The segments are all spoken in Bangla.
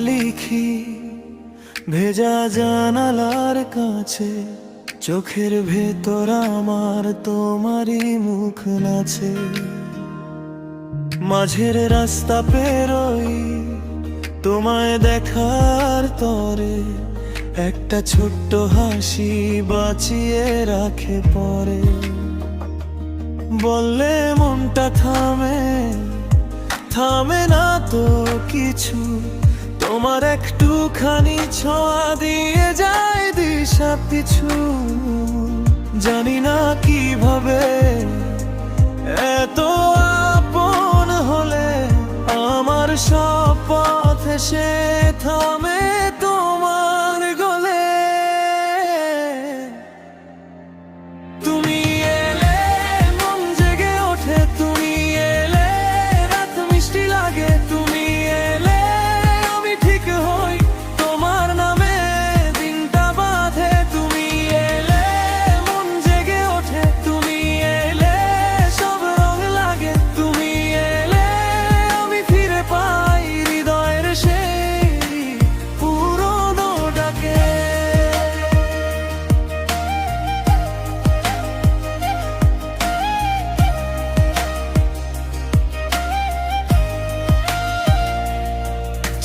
লিখি ভেজা জানালার কাছে, চোখের ভেতর আমার তোমারই মুখ নাচে। মাঝের রাস্তা পেরোই তোমায় দেখার তরে, একটা ছোট্ট হাসি বাঁচিয়ে রাখে পরে। বললে মনটা থামে, থামে না তো কিছু, তোমার একটুখানি ছোঁয়া দিয়ে যায় দিশা পিছু। জানি না কিভাবে এত আপন হলে, আমার সব পথ এসে থামে তোমার গলে। তুমি এলে মন জেগে ওঠে, তুমি এলে রাত মিষ্টি লাগে, তুমি এলে আমি ঠিক হই তোমার নামে দিনটা বাঁধে। তুমি এলে মন জেগে ওঠে, তুমি এলে সব রং লাগে, তুমি এলে আমি ফিরে পাই হৃদয়ের সেই পুরনো ডাকে।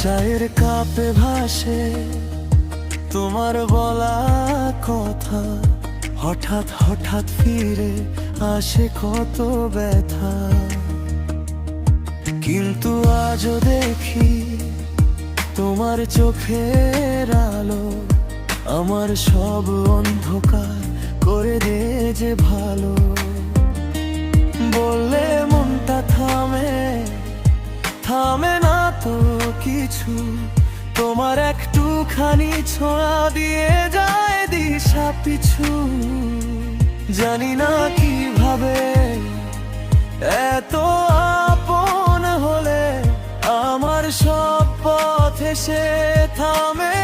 চায়ের কাপে ভাসে তোমার বলা কথা, হঠাৎ হঠাৎ ফিরে আসে কত ব্যথা। কিন্তু আজও দেখি তোমার চোখের আলো, আমার সব অন্ধকার করে দে যে ভালো। বললে মনটা থামে, থামে না তো কিছু, তোমার একটুখানি ছোঁয়া দিয়ে যায় দিশা পিছু। জানি না কিভাবে এত আপন হলে, আমার সব পথ এসে থামে